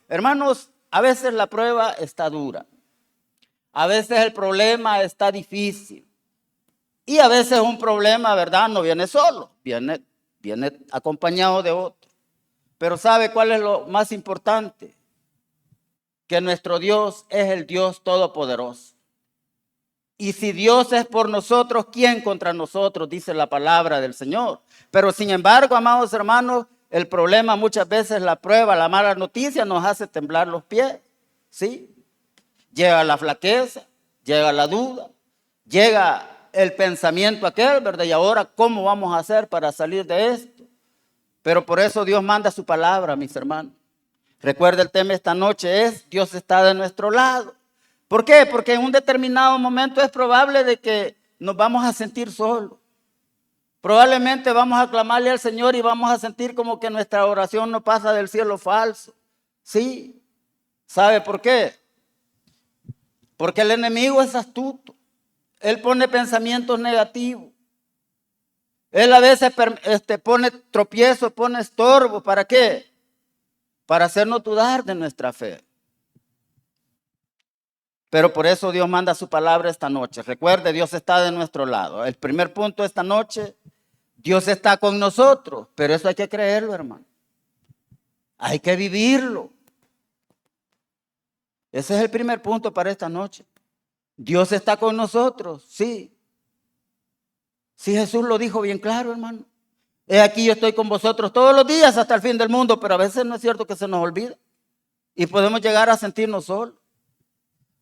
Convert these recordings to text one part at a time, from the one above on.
hermanos, a veces la prueba está dura. A veces el problema está difícil. Y a veces un problema, ¿verdad? No viene solo, viene acompañado de otro. Pero ¿sabe cuál es lo más importante? Que nuestro Dios es el Dios todopoderoso. Y si Dios es por nosotros, ¿quién contra nosotros? Dice la palabra del Señor. Pero sin embargo, amados hermanos, el problema muchas veces, la prueba, la mala noticia nos hace temblar los pies. ¿Sí? Llega la flaqueza, llega la duda, llega el pensamiento aquel, ¿verdad? Y ahora, ¿cómo vamos a hacer para salir de esto? Pero por eso Dios manda su palabra, mis hermanos. Recuerda, el tema esta noche es: Dios está de nuestro lado. ¿Por qué? Porque en un determinado momento es probable de que nos vamos a sentir solos. Probablemente vamos a clamarle al Señor y vamos a sentir como que nuestra oración no pasa del cielo falso. ¿Sí? ¿Sabe por qué? Porque el enemigo es astuto. Él pone pensamientos negativos. Él a veces pone tropiezo, pone estorbo. ¿Para qué? Para hacernos dudar de nuestra fe. Pero por eso Dios manda su palabra esta noche. Recuerde, Dios está de nuestro lado. El primer punto esta noche: Dios está con nosotros. Pero eso hay que creerlo, hermano. Hay que vivirlo. Ese es el primer punto para esta noche. Dios está con nosotros, sí. Sí, Jesús lo dijo bien claro, hermano. He aquí, yo estoy con vosotros todos los días hasta el fin del mundo. Pero a veces no es cierto que se nos olvida. Y podemos llegar a sentirnos solos.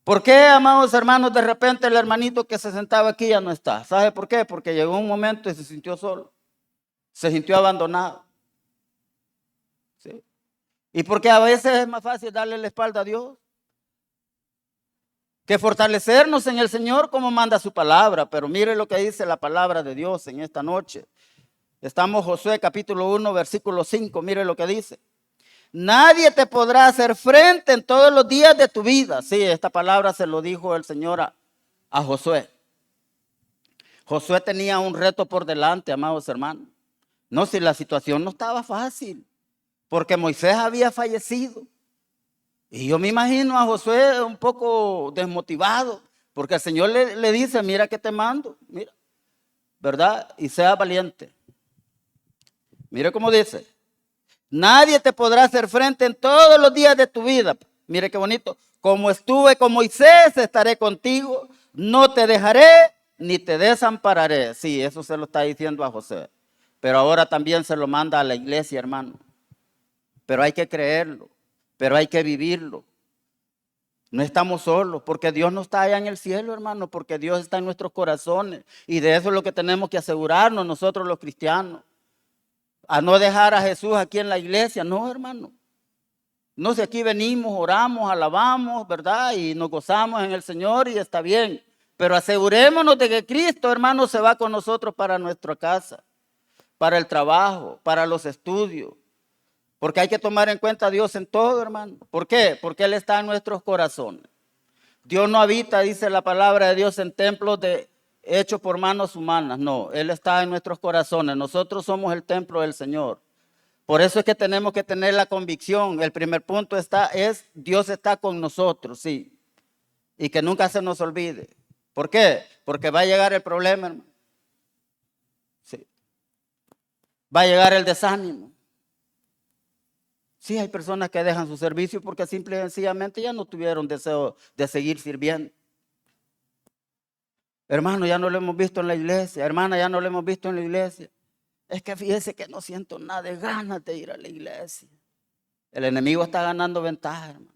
¿Por qué, amados hermanos, de repente el hermanito que se sentaba aquí ya no está? ¿Sabe por qué? Porque llegó un momento y se sintió solo. Se sintió abandonado. ¿Sí? Y porque a veces es más fácil darle la espalda a Dios que fortalecernos en el Señor como manda su palabra. Pero mire lo que dice la palabra de Dios en esta noche. Estamos en Josué capítulo 1, versículo 5. Mire lo que dice. Nadie te podrá hacer frente en todos los días de tu vida. Sí, esta palabra se lo dijo el Señor a Josué. Josué tenía un reto por delante, amados hermanos. No, si la situación no estaba fácil, porque Moisés había fallecido. Y yo me imagino a Josué un poco desmotivado, porque el Señor le dice: mira que te mando, mira, ¿verdad? Y sea valiente. Mire cómo dice: nadie te podrá hacer frente en todos los días de tu vida. Mire qué bonito. Como estuve con Moisés, estaré contigo. No te dejaré ni te desampararé. Sí, eso se lo está diciendo a José. Pero ahora también se lo manda a la iglesia, hermano. Pero hay que creerlo. Pero hay que vivirlo. No estamos solos, porque Dios no está allá en el cielo, hermano. Porque Dios está en nuestros corazones. Y de eso es lo que tenemos que asegurarnos nosotros los cristianos. A no dejar a Jesús aquí en la iglesia, no, hermano. No, si aquí venimos, oramos, alabamos, ¿verdad? Y nos gozamos en el Señor y está bien. Pero asegurémonos de que Cristo, hermano, se va con nosotros para nuestra casa, para el trabajo, para los estudios. Porque hay que tomar en cuenta a Dios en todo, hermano. ¿Por qué? Porque Él está en nuestros corazones. Dios no habita, dice la palabra de Dios, en templos hechos por manos humanas. No, Él está en nuestros corazones. Nosotros somos el templo del Señor. Por eso es que tenemos que tener la convicción. El primer punto es: Dios está con nosotros, sí. Y que nunca se nos olvide. ¿Por qué? Porque va a llegar el problema, hermano. Sí. Va a llegar el desánimo. Sí, hay personas que dejan su servicio porque simple y sencillamente ya no tuvieron deseo de seguir sirviendo. Hermano, ya no lo hemos visto en la iglesia. Hermana, ya no lo hemos visto en la iglesia. Es que fíjese que no siento nada de ganas de ir a la iglesia. El enemigo está ganando ventaja, hermano.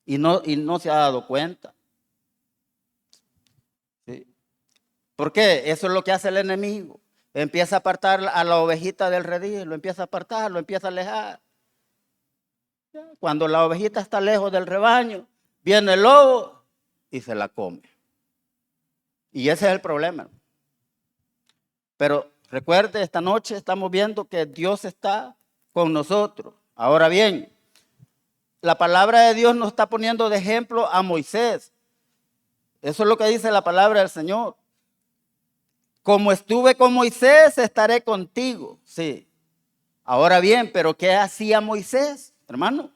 Y no se ha dado cuenta. ¿Sí? ¿Por qué? Eso es lo que hace el enemigo. Empieza a apartar a la ovejita del redil. Lo empieza a apartar, lo empieza a alejar. Cuando la ovejita está lejos del rebaño, viene el lobo y se la come. Y ese es el problema. Pero recuerde, esta noche estamos viendo que Dios está con nosotros. Ahora bien, la palabra de Dios nos está poniendo de ejemplo a Moisés. Eso es lo que dice la palabra del Señor. Como estuve con Moisés, estaré contigo. Sí. Ahora bien, ¿pero qué hacía Moisés, hermano?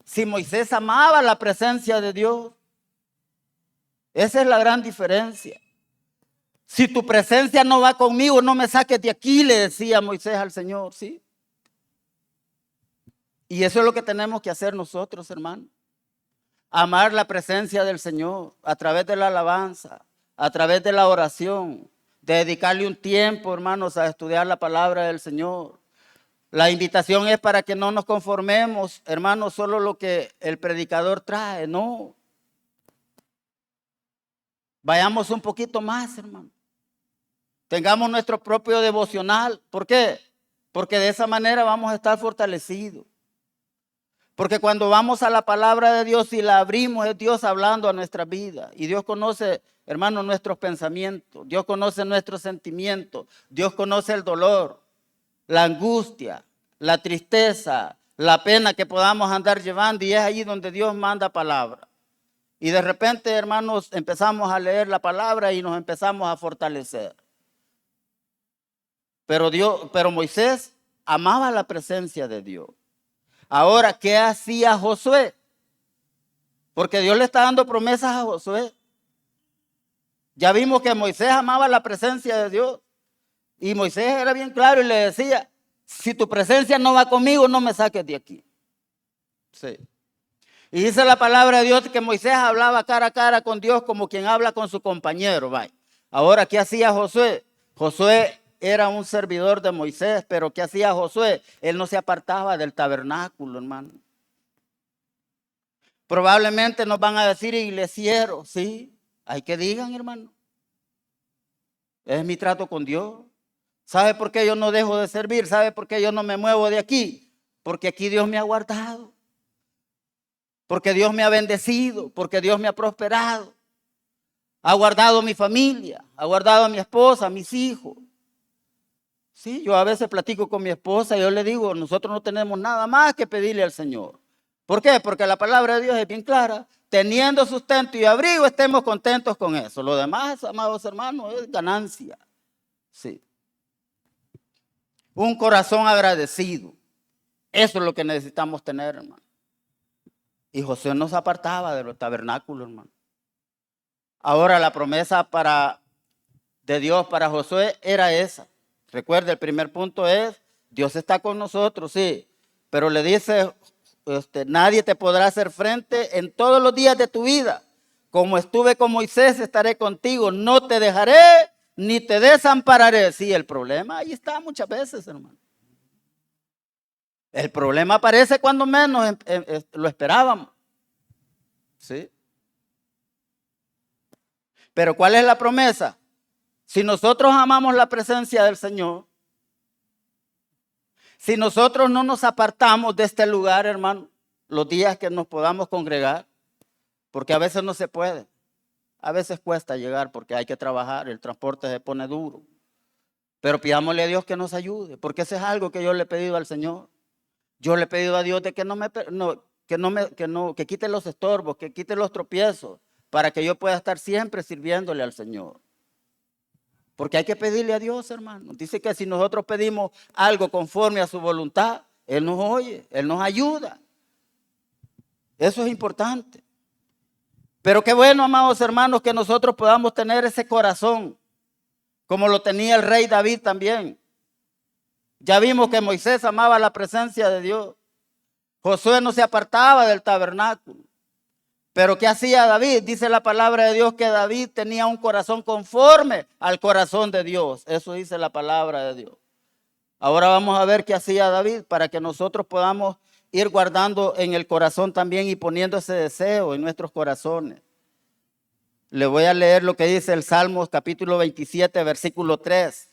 si Moisés amaba la presencia de Dios. Esa es la gran diferencia. Si tu presencia no va conmigo, no me saques de aquí, le decía Moisés al Señor, ¿sí? Y eso es lo que tenemos que hacer nosotros, hermano. Amar la presencia del Señor a través de la alabanza, a través de la oración, dedicarle un tiempo, hermanos, a estudiar la palabra del Señor. La invitación es para que no nos conformemos, hermanos, solo lo que el predicador trae, no. Vayamos un poquito más, hermano. Tengamos nuestro propio devocional. ¿Por qué? Porque de esa manera vamos a estar fortalecidos. Porque cuando vamos a la palabra de Dios y la abrimos, es Dios hablando a nuestra vida. Y Dios conoce, hermano, nuestros pensamientos. Dios conoce nuestros sentimientos. Dios conoce el dolor, la angustia, la tristeza, la pena que podamos andar llevando. Y es ahí donde Dios manda palabra. Y de repente, hermanos, empezamos a leer la palabra y nos empezamos a fortalecer. Pero Moisés amaba la presencia de Dios. Ahora, ¿qué hacía Josué? Porque Dios le está dando promesas a Josué. Ya vimos que Moisés amaba la presencia de Dios. Y Moisés era bien claro y le decía, si tu presencia no va conmigo, no me saques de aquí. Sí. Y dice la palabra de Dios que Moisés hablaba cara a cara con Dios como quien habla con su compañero. Vaya. Ahora, ¿qué hacía Josué? Josué era un servidor de Moisés, pero ¿qué hacía Josué? Él no se apartaba del tabernáculo, hermano. Probablemente nos van a decir iglesieros, sí, hay que digan, hermano. Es mi trato con Dios. ¿Sabe por qué yo no dejo de servir? ¿Sabe por qué yo no me muevo de aquí? Porque aquí Dios me ha guardado. Porque Dios me ha bendecido, porque Dios me ha prosperado. Ha guardado mi familia, ha guardado a mi esposa, a mis hijos. Sí, yo a veces platico con mi esposa y yo le digo, nosotros no tenemos nada más que pedirle al Señor. ¿Por qué? Porque la palabra de Dios es bien clara. Teniendo sustento y abrigo, estemos contentos con eso. Lo demás, amados hermanos, es ganancia. Sí. Un corazón agradecido. Eso es lo que necesitamos tener, hermano. Y Josué no se apartaba de los tabernáculos, hermano. Ahora la promesa de Dios para Josué era esa. Recuerda, el primer punto es, Dios está con nosotros, sí. Pero le dice, nadie te podrá hacer frente en todos los días de tu vida. Como estuve con Moisés, estaré contigo. No te dejaré ni te desampararé. Sí, el problema ahí está muchas veces, hermano. El problema aparece cuando menos lo esperábamos. ¿Sí? Pero ¿cuál es la promesa? Si nosotros amamos la presencia del Señor, si nosotros no nos apartamos de este lugar, hermano, los días que nos podamos congregar, porque a veces no se puede, a veces cuesta llegar porque hay que trabajar, el transporte se pone duro. Pero pidámosle a Dios que nos ayude, porque eso es algo que yo le he pedido al Señor. Yo le he pedido a Dios de que quite los estorbos, que quite los tropiezos, para que yo pueda estar siempre sirviéndole al Señor. Porque hay que pedirle a Dios, hermano. Dice que si nosotros pedimos algo conforme a su voluntad, Él nos oye, Él nos ayuda. Eso es importante. Pero qué bueno, amados hermanos, que nosotros podamos tener ese corazón, como lo tenía el rey David también. Ya vimos que Moisés amaba la presencia de Dios. Josué no se apartaba del tabernáculo. Pero ¿qué hacía David? Dice la palabra de Dios que David tenía un corazón conforme al corazón de Dios. Eso dice la palabra de Dios. Ahora vamos a ver qué hacía David para que nosotros podamos ir guardando en el corazón también y poniendo ese deseo en nuestros corazones. Le voy a leer lo que dice el Salmos capítulo 27, versículo 3.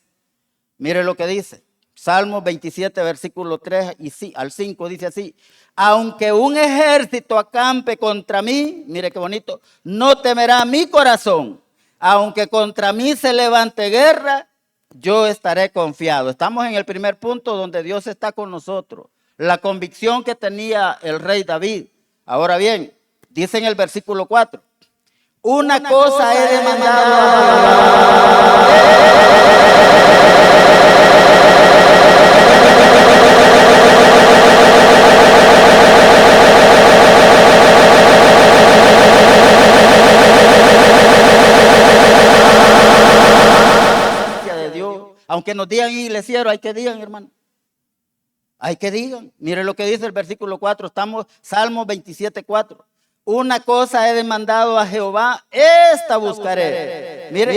Mire lo que dice. Salmos 27, versículo 3 al 5 dice así: aunque un ejército acampe contra mí, mire qué bonito, no temerá mi corazón. Aunque contra mí se levante guerra, yo estaré confiado. Estamos en el primer punto donde Dios está con nosotros. La convicción que tenía el rey David. Ahora bien, dice en el versículo 4: una cosa he demandado a Jehová. Aunque nos digan iglesiero, hay que digan, hermano. Hay que digan. Mire lo que dice el versículo 4. Estamos, Salmo 27:4. Una cosa he demandado a Jehová, esta buscaré. Mire,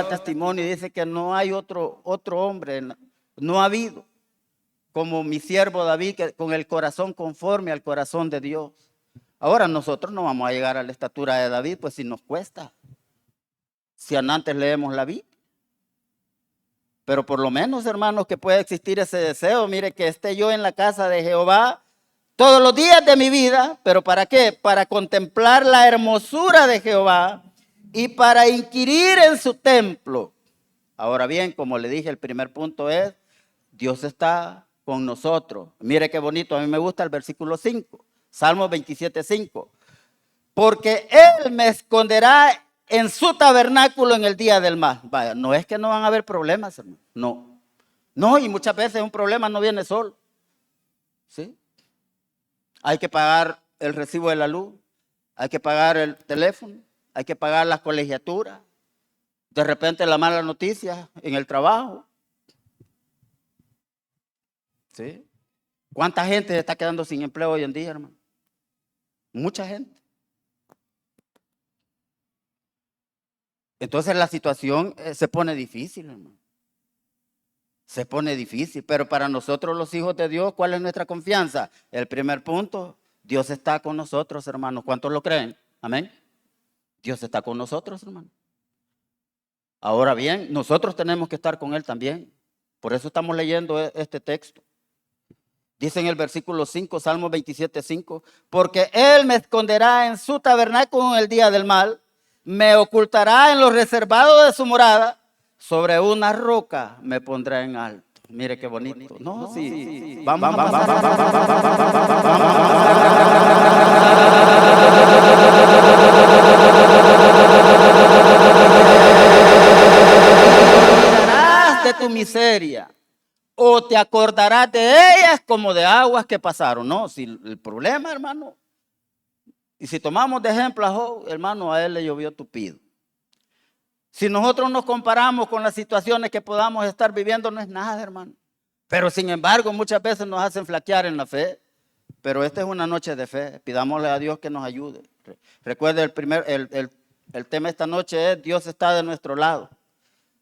testimonio y dice que no hay otro hombre, no ha habido como mi siervo David, que con el corazón conforme al corazón de Dios. Ahora nosotros no vamos a llegar a la estatura de David, pues si nos cuesta, si antes leemos la Biblia. Pero por lo menos, hermanos, que pueda existir ese deseo. Mire, que esté yo en la casa de Jehová todos los días de mi vida. ¿Pero para qué? Para contemplar la hermosura de Jehová y para inquirir en su templo. Ahora bien, como le dije, el primer punto es, Dios está con nosotros. Mire qué bonito, a mí me gusta el versículo 5, Salmo 27:5. Porque Él me esconderá en su tabernáculo en el día del mal. Vaya, no es que no van a haber problemas, hermano. No. No, y muchas veces un problema no viene solo. ¿Sí? Hay que pagar el recibo de la luz, hay que pagar el teléfono, hay que pagar las colegiaturas, de repente la mala noticia en el trabajo. ¿Sí? ¿Cuánta gente se está quedando sin empleo hoy en día, hermano? Mucha gente. Entonces la situación se pone difícil, hermano. Se pone difícil, pero para nosotros los hijos de Dios, ¿cuál es nuestra confianza? El primer punto, Dios está con nosotros, hermanos. ¿Cuántos lo creen? Amén. Dios está con nosotros, hermano. Ahora bien, nosotros tenemos que estar con Él también. Por eso estamos leyendo este texto. Dice en el versículo 5, Salmo 27:5, porque Él me esconderá en su tabernáculo en el día del mal, me ocultará en lo reservado de su morada, sobre una roca me pondrá en alto. Mire qué bonito. No, sí. Vamos a de tu miseria, o te acordarás de ellas como de aguas que pasaron. No, si el problema, hermano, y si tomamos de ejemplo a Job, hermano, a él le llovió tupido. Si nosotros nos comparamos con las situaciones que podamos estar viviendo, no es nada, hermano. Pero sin embargo, muchas veces nos hacen flaquear en la fe. Pero esta es una noche de fe. Pidámosle a Dios que nos ayude. Recuerde, el tema esta noche es: Dios está de nuestro lado.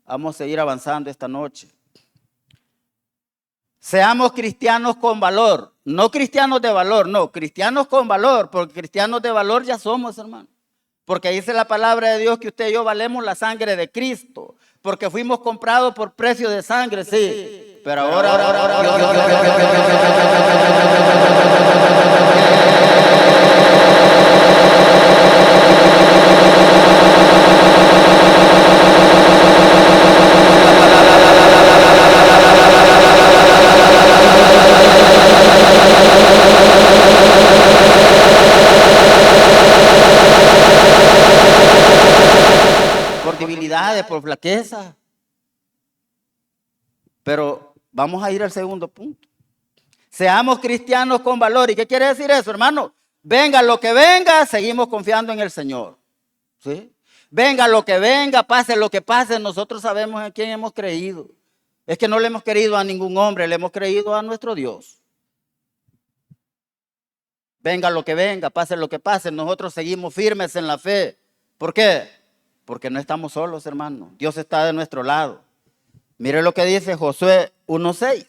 Vamos a seguir avanzando esta noche. Seamos cristianos con valor. No cristianos de valor, no. Cristianos con valor, porque cristianos de valor ya somos, hermano. Porque dice la palabra de Dios que usted y yo valemos la sangre de Cristo. Porque fuimos comprados por precio de sangre, sí. Pero ahora por debilidades, por flaqueza. Pero vamos a ir al segundo punto. Seamos cristianos con valor. ¿Y qué quiere decir eso, hermano? Venga lo que venga, seguimos confiando en el Señor. ¿Sí? Venga lo que venga, pase lo que pase, nosotros sabemos en quién hemos creído. Es que no le hemos creído a ningún hombre, le hemos creído a nuestro Dios. Venga lo que venga, pase lo que pase, nosotros seguimos firmes en la fe. ¿Por qué? Porque no estamos solos, hermano. Dios está de nuestro lado. Mire lo que dice Josué 1:6.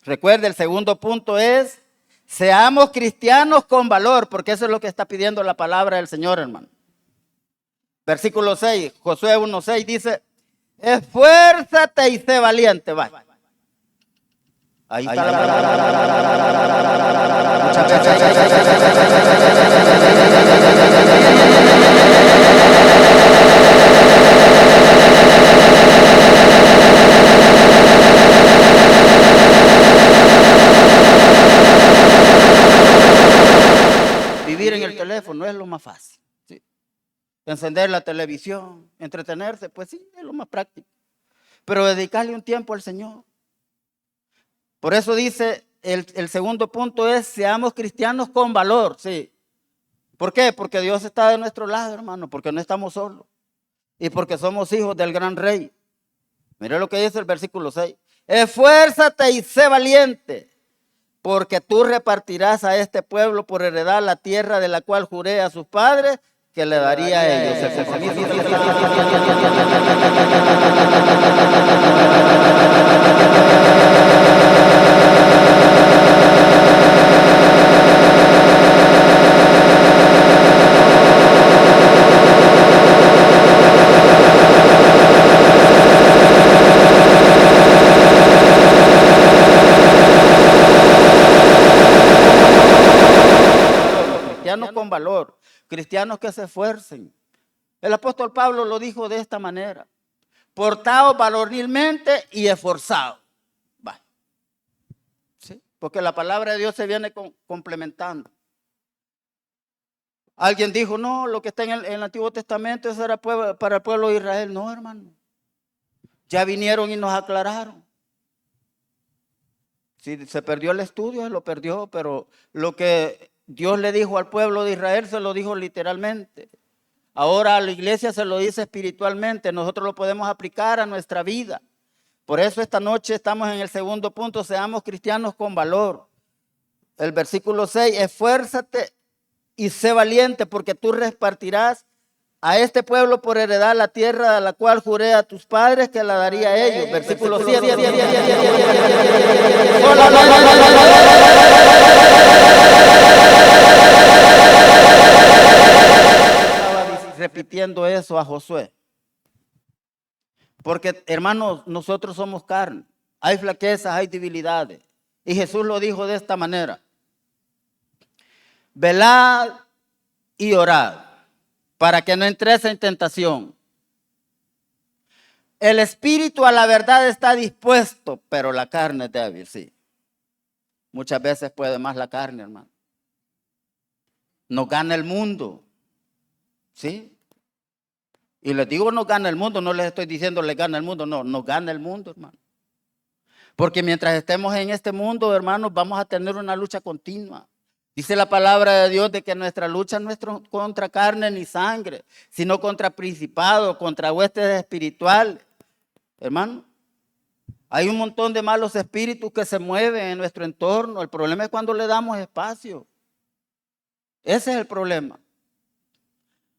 Recuerde, el segundo punto es: seamos cristianos con valor, porque eso es lo que está pidiendo la palabra del Señor, hermano. Versículo 6, Josué 1:6 dice: esfuérzate y sé valiente. Va. Ahí está la palabra. Muchas Vivir en el teléfono es lo más fácil. ¿Sí? Encender la televisión, entretenerse, pues sí, es lo más práctico. pero dedicarle un tiempo al Señor. Por eso dice, el segundo punto es, seamos cristianos con valor, sí. ¿Por qué? Porque Dios está de nuestro lado, hermano, porque no estamos solos. Y porque somos hijos del gran rey. Mire lo que dice el versículo 6. Esfuérzate y sé valiente, porque tú repartirás a este pueblo por heredad la tierra de la cual juré a sus padres que le daría a ellos. Cristianos con valor, cristianos que se esfuercen. El apóstol Pablo lo dijo de esta manera: portaos varonilmente y esforzados. ¿Sí? Porque la palabra de Dios se viene complementando. Alguien dijo, no, lo que está en el Antiguo Testamento eso era para el pueblo de Israel. No, hermano. Ya vinieron y nos aclararon. Si se perdió el estudio, se lo perdió, pero lo que Dios le dijo al pueblo de Israel se lo dijo literalmente. Ahora a la iglesia se lo dice espiritualmente. Nosotros lo podemos aplicar a nuestra vida. Por eso esta noche estamos en el segundo punto, seamos cristianos con valor. El versículo 6, esfuérzate y sé valiente, porque tú repartirás a este pueblo por heredad la tierra a la cual juré a tus padres que la daría a ellos. Versículo 7. Estaba repitiendo eso a Josué. Porque, hermanos, nosotros somos carne. Hay flaquezas, hay debilidades. Y Jesús lo dijo de esta manera: velad y orad para que no entréis en tentación. El espíritu a la verdad está dispuesto, pero la carne es débil, sí. Muchas veces puede más la carne, hermano. Nos gana el mundo, ¿sí? Y les digo nos gana el mundo, no les estoy diciendo les gana el mundo, no, nos gana el mundo, hermano. Porque mientras estemos en este mundo, hermanos, vamos a tener una lucha continua. Dice la palabra de Dios de que nuestra lucha no es contra carne ni sangre, sino contra principados, contra huestes espirituales. Hermano, hay un montón de malos espíritus que se mueven en nuestro entorno. El problema es cuando le damos espacio. Ese es el problema.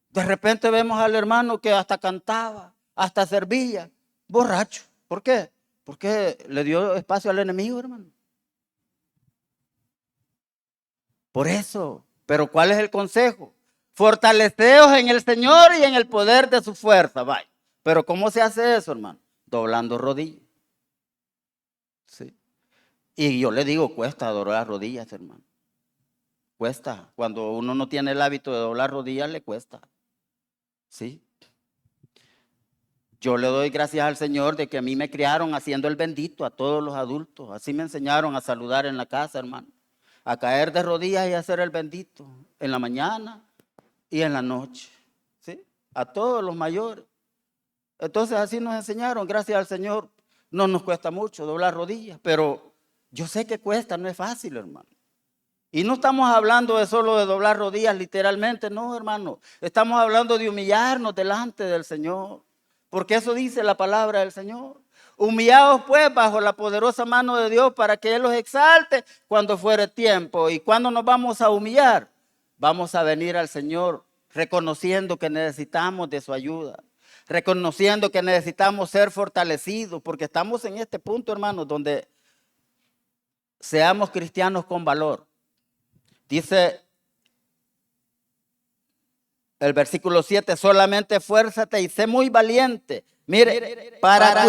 De repente vemos al hermano que hasta cantaba, hasta servía, borracho. ¿Por qué? Porque le dio espacio al enemigo, hermano. Por eso. Pero ¿cuál es el consejo? Fortaleceos en el Señor y en el poder de su fuerza. Vaya. Pero ¿cómo se hace eso, hermano? Doblando rodillas. Sí. Y yo le digo, cuesta doblar rodillas, hermano. Cuesta. Cuando uno no tiene el hábito de doblar rodillas, le cuesta. Sí. Yo le doy gracias al Señor de que a mí me criaron haciendo el bendito a todos los adultos. Así me enseñaron a saludar en la casa, hermano. A caer de rodillas y hacer el bendito en la mañana y en la noche. ¿Sí? A todos los mayores. Entonces así nos enseñaron, gracias al Señor. No nos cuesta mucho doblar rodillas, pero yo sé que cuesta, no es fácil, hermano. Y no estamos hablando de solo de doblar rodillas literalmente, no, hermano. Estamos hablando de humillarnos delante del Señor. Porque eso dice la palabra del Señor. Humillaos pues bajo la poderosa mano de Dios para que Él los exalte cuando fuere tiempo. ¿Y cuándo nos vamos a humillar? Vamos a venir al Señor reconociendo que necesitamos de su ayuda. Reconociendo que necesitamos ser fortalecidos. Porque estamos en este punto, hermanos, donde seamos cristianos con valor. Dice el versículo 7, solamente esfuérzate y sé muy valiente. Mire, para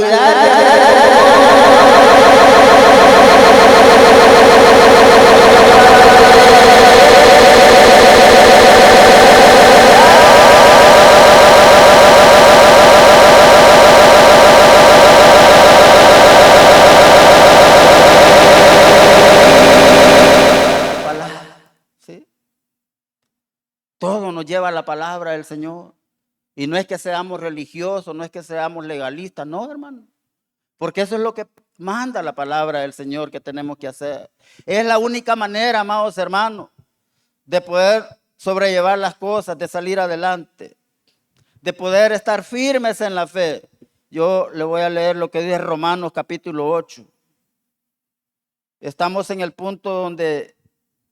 todo nos lleva a la palabra del Señor. Y no es que seamos religiosos, no es que seamos legalistas, no, hermano. Porque eso es lo que manda la palabra del Señor que tenemos que hacer. Es la única manera, amados hermanos, de poder sobrellevar las cosas, de salir adelante, de poder estar firmes en la fe. Yo le voy a leer lo que dice Romanos capítulo 8. Estamos en el punto donde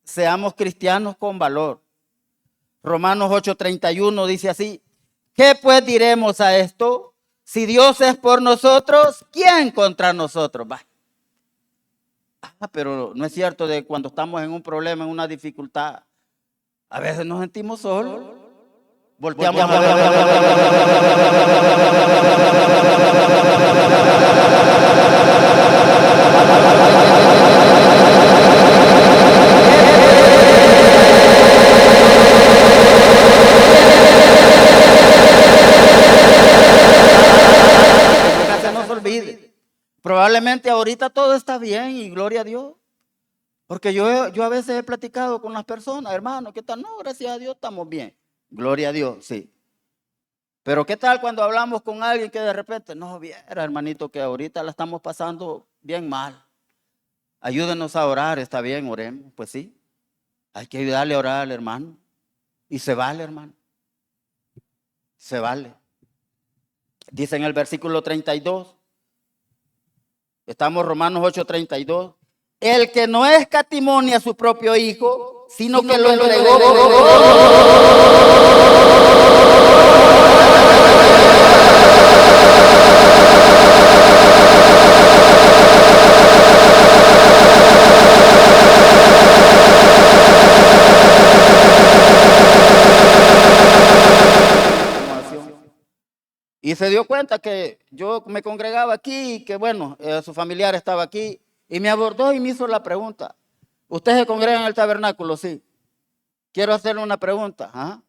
seamos cristianos con valor. Romanos 8:31 dice así: ¿qué pues diremos a esto? Si Dios es por nosotros, ¿quién contra nosotros? Va. Pero no es cierto de cuando estamos en un problema, en una dificultad, a veces nos sentimos solos. Volteamos a ver. Nunca se nos olvide. Probablemente ahorita todo está bien y gloria a Dios. Porque yo a veces he platicado con las personas, hermano, ¿qué tal? No, gracias a Dios estamos bien. Gloria a Dios, sí. Pero ¿qué tal cuando hablamos con alguien que de repente, no, viera, hermanito, que ahorita la estamos pasando bien mal? Ayúdenos a orar, está bien, oremos. Pues sí, hay que ayudarle a orar al hermano. Y se vale, hermano. Se vale. Dice en el versículo 32, estamos Romanos 8:32. El que no escatimó a su propio hijo, sino que lo entregó. Y se dio cuenta que yo me congregaba aquí y que bueno, su familiar estaba aquí. Y me abordó y me hizo la pregunta: ¿usted se congrega en el tabernáculo? Sí. Quiero hacerle una pregunta. ¿Ah?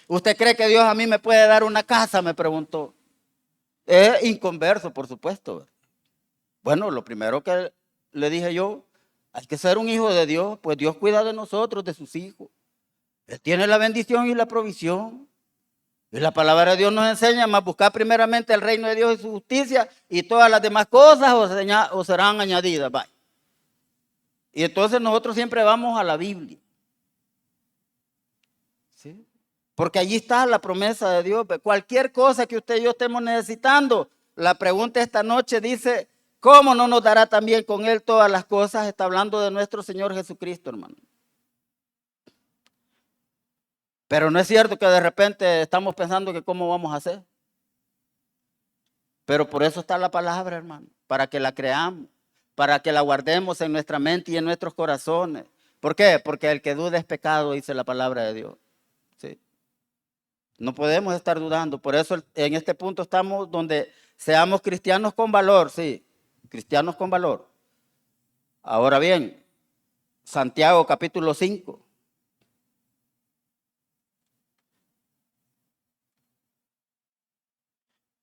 ¿Usted cree que Dios a mí me puede dar una casa? Me preguntó. Es inconverso, por supuesto. Bueno, lo primero que le dije yo, hay que ser un hijo de Dios, pues Dios cuida de nosotros, de sus hijos. Él tiene la bendición y la provisión. Y la palabra de Dios nos enseña a buscar primeramente el reino de Dios y su justicia, y todas las demás cosas os serán añadidas. Bye. Y entonces nosotros siempre vamos a la Biblia. ¿Sí? Porque allí está la promesa de Dios. Cualquier cosa que usted y yo estemos necesitando, la pregunta esta noche dice: ¿cómo no nos dará también con Él todas las cosas? Está hablando de nuestro Señor Jesucristo, hermano. Pero no es cierto que de repente estamos pensando que cómo vamos a hacer. Pero por eso está la palabra, hermano, para que la creamos, para que la guardemos en nuestra mente y en nuestros corazones. ¿Por qué? Porque el que duda es pecado, dice la palabra de Dios. ¿Sí? No podemos estar dudando. Por eso en este punto estamos donde seamos cristianos con valor, sí, cristianos con valor. Ahora bien, Santiago capítulo 5.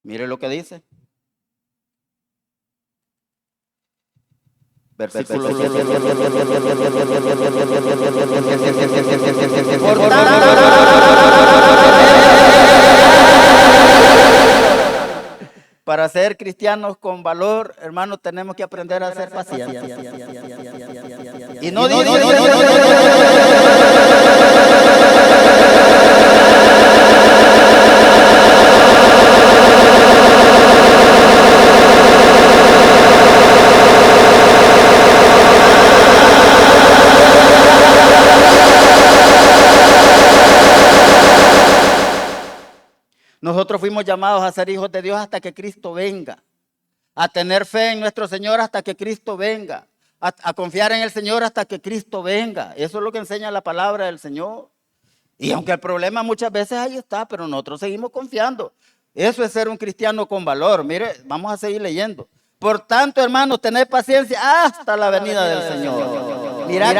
Mire lo que dice. Versículo 7. Para ser cristianos con valor, hermanos, tenemos que aprender a ser pacientes. Y no dice nosotros fuimos llamados a ser hijos de Dios hasta que Cristo venga, a tener fe en nuestro Señor hasta que Cristo venga, a confiar en el Señor hasta que Cristo venga. Eso es lo que enseña la palabra del Señor. Y aunque el problema muchas veces ahí está, pero nosotros seguimos confiando. Eso es ser un cristiano con valor. Mire, vamos a seguir leyendo. Por tanto, hermanos, tened paciencia hasta la venida del Señor. Mirad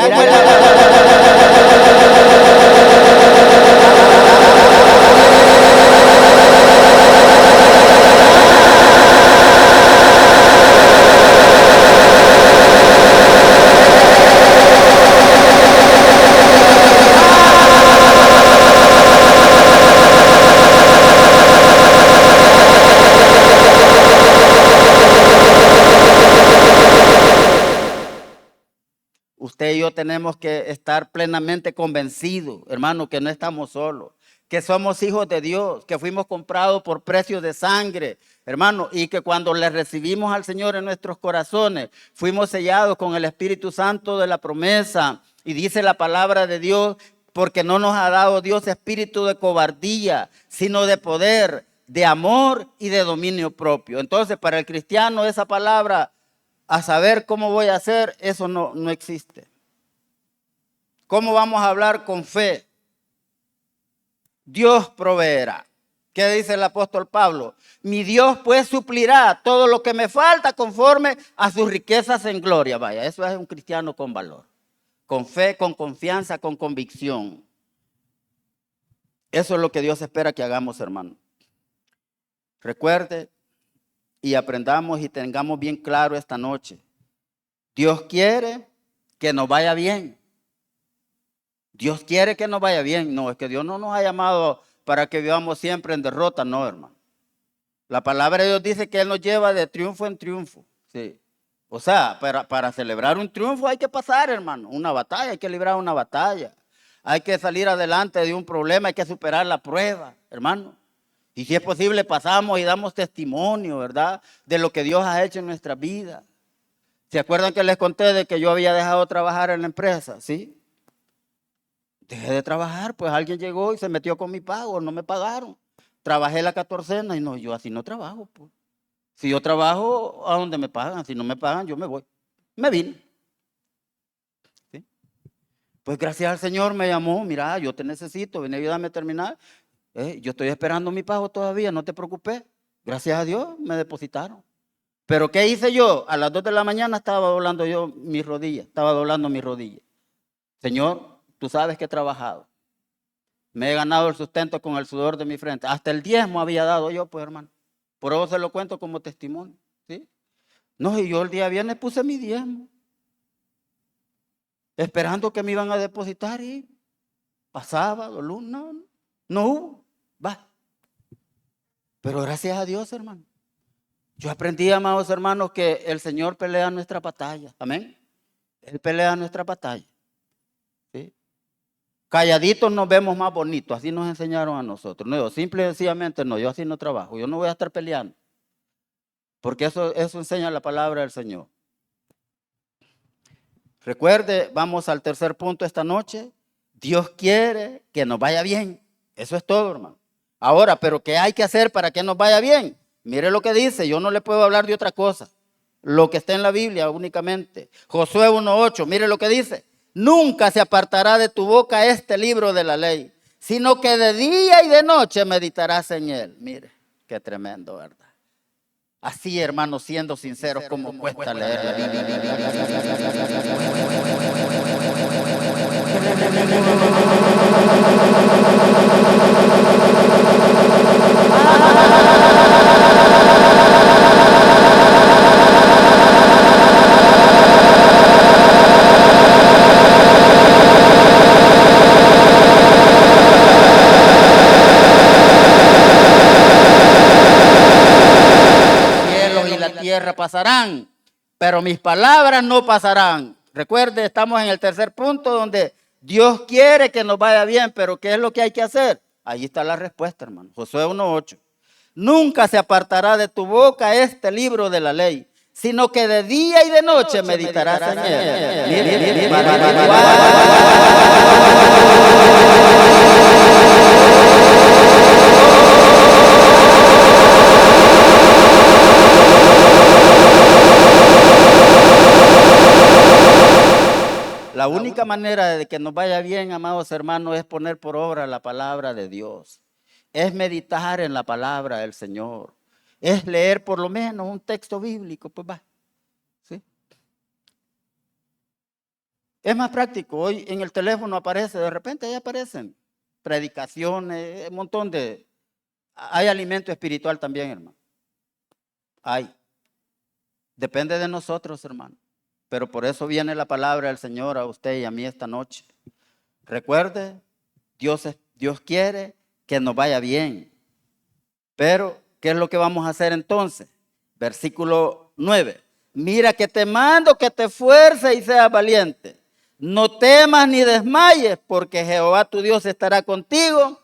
usted y yo tenemos que estar plenamente convencidos, hermano, que no estamos solos, que somos hijos de Dios, que fuimos comprados por precio de sangre, hermano, y que cuando le recibimos al Señor en nuestros corazones, fuimos sellados con el Espíritu Santo de la promesa. Y dice la palabra de Dios, porque no nos ha dado Dios espíritu de cobardía, sino de poder, de amor y de dominio propio. Entonces, para el cristiano esa palabra, a saber cómo voy a hacer, eso no existe. ¿Cómo vamos a hablar con fe? Dios proveerá. ¿Qué dice el apóstol Pablo? Mi Dios pues suplirá todo lo que me falta conforme a sus riquezas en gloria. Vaya, eso es un cristiano con valor, con fe, con confianza, con convicción. Eso es lo que Dios espera que hagamos, hermano. Recuerde y aprendamos y tengamos bien claro esta noche. Dios quiere que nos vaya bien. Dios quiere que nos vaya bien. No, es que Dios no nos ha llamado para que vivamos siempre en derrota, no, hermano. La palabra de Dios dice que Él nos lleva de triunfo en triunfo. Sí. O sea, para celebrar un triunfo hay que pasar, hermano, una batalla, hay que librar una batalla. Hay que salir adelante de un problema, hay que superar la prueba, hermano. Y si es posible, pasamos y damos testimonio, ¿verdad?, de lo que Dios ha hecho en nuestra vida. ¿Se acuerdan que les conté de que yo había dejado de trabajar en la empresa? ¿Sí? Dejé de trabajar, pues alguien llegó y se metió con mi pago, no me pagaron. Trabajé la 14ª y no, yo así no trabajo, pues. Si yo trabajo, a donde me pagan. Si no me pagan, yo me voy. Me vine. ¿Sí? Pues gracias al Señor me llamó. Mira, yo te necesito, ven a ayudarme a terminar. Yo estoy esperando mi pago todavía, no te preocupes. Gracias a Dios me depositaron. Pero ¿qué hice yo? A las 2 de la mañana estaba doblando yo mis rodillas. Estaba doblando mis rodillas. Señor, tú sabes que he trabajado. Me he ganado el sustento con el sudor de mi frente. Hasta el diezmo había dado yo, pues, hermano. Por eso se lo cuento como testimonio. ¿Sí? No, y yo el día viernes puse mi diezmo. Esperando que me iban a depositar y pasaba, lunes, no hubo. Va. Pero gracias a Dios, hermano. Yo aprendí, amados hermanos, que el Señor pelea nuestra batalla. Amén. Él pelea nuestra batalla. ¿Sí? Calladitos nos vemos más bonitos. Así nos enseñaron a nosotros. No, yo simple y sencillamente no. Yo así no trabajo. Yo no voy a estar peleando. Porque eso enseña la palabra del Señor. Recuerde, vamos al tercer punto esta noche. Dios quiere que nos vaya bien. Eso es todo, hermano. Ahora, ¿pero qué hay que hacer para que nos vaya bien? Mire lo que dice, yo no le puedo hablar de otra cosa. Lo que está en la Biblia únicamente. Josué 1:8, mire lo que dice. Nunca se apartará de tu boca este libro de la ley, sino que de día y de noche meditarás en él. Mire, qué tremendo, ¿verdad? Así, hermanos, siendo sinceros, como cuesta leer la Biblia. Tierra pasarán, pero mis palabras no pasarán. Recuerde, estamos en el tercer punto donde Dios quiere que nos vaya bien, pero ¿qué es lo que hay que hacer? Ahí está la respuesta, hermano. Josué 1:8. Nunca se apartará de tu boca este libro de la ley, sino que de día y de noche meditarás en él. La única manera de que nos vaya bien, amados hermanos, es poner por obra la palabra de Dios. Es meditar en la palabra del Señor. Es leer por lo menos un texto bíblico, pues va. ¿Sí? Es más práctico. Hoy en el teléfono aparece, de repente ahí aparecen predicaciones, un montón de... Hay alimento espiritual también, hermano. Hay. Depende de nosotros, hermano. Pero por eso viene la palabra del Señor a usted y a mí esta noche. Recuerde, Dios quiere que nos vaya bien. Pero, ¿qué es lo que vamos a hacer entonces? Versículo 9. Mira que te mando que te esfuerces y seas valiente. No temas ni desmayes, porque Jehová tu Dios estará contigo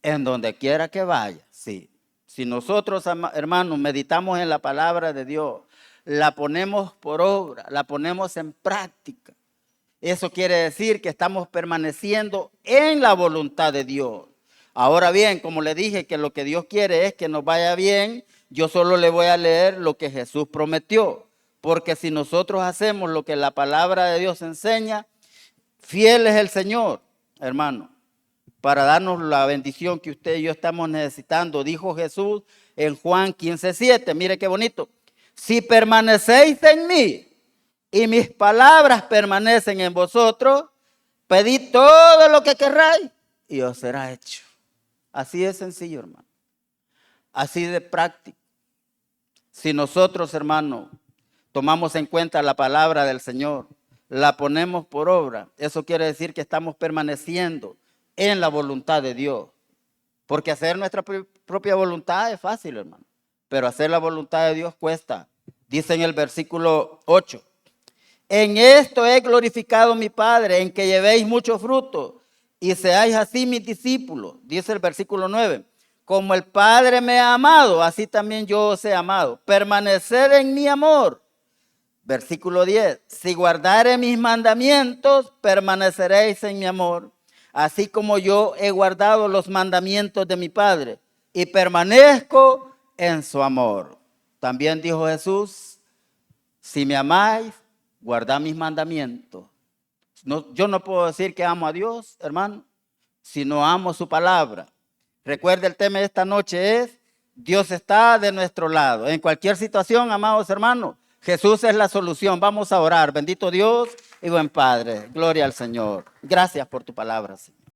en donde quiera que vayas. Sí. Si nosotros, hermanos, meditamos en la palabra de Dios, la ponemos por obra, la ponemos en práctica, eso quiere decir que estamos permaneciendo en la voluntad de Dios. Ahora bien, como le dije que lo que Dios quiere es que nos vaya bien, yo solo le voy a leer lo que Jesús prometió. Porque si nosotros hacemos lo que la palabra de Dios enseña, fiel es el Señor, hermano, para darnos la bendición que usted y yo estamos necesitando. Dijo Jesús en Juan 15:7, mire qué bonito. Si permanecéis en mí y mis palabras permanecen en vosotros, pedid todo lo que querráis y os será hecho. Así de sencillo, hermano. Así de práctico. Si nosotros, hermano, tomamos en cuenta la palabra del Señor, la ponemos por obra, eso quiere decir que estamos permaneciendo en la voluntad de Dios. Porque hacer nuestra propia voluntad es fácil, hermano. Pero hacer la voluntad de Dios cuesta. Dice en el versículo 8. En esto he glorificado a mi Padre, en que llevéis mucho fruto y seáis así mis discípulos. Dice el versículo 9. Como el Padre me ha amado, así también yo os he amado. Permaneced en mi amor. Versículo 10. Si guardare mis mandamientos, permaneceréis en mi amor, así como yo he guardado los mandamientos de mi Padre y permanezco en su amor. También dijo Jesús, si me amáis, guardad mis mandamientos. No, yo no puedo decir que amo a Dios, hermano, si no amo su palabra. Recuerde, el tema de esta noche es, Dios está de nuestro lado. En cualquier situación, amados hermanos, Jesús es la solución. Vamos a orar. Bendito Dios y buen Padre. Gloria al Señor. Gracias por tu palabra, Señor.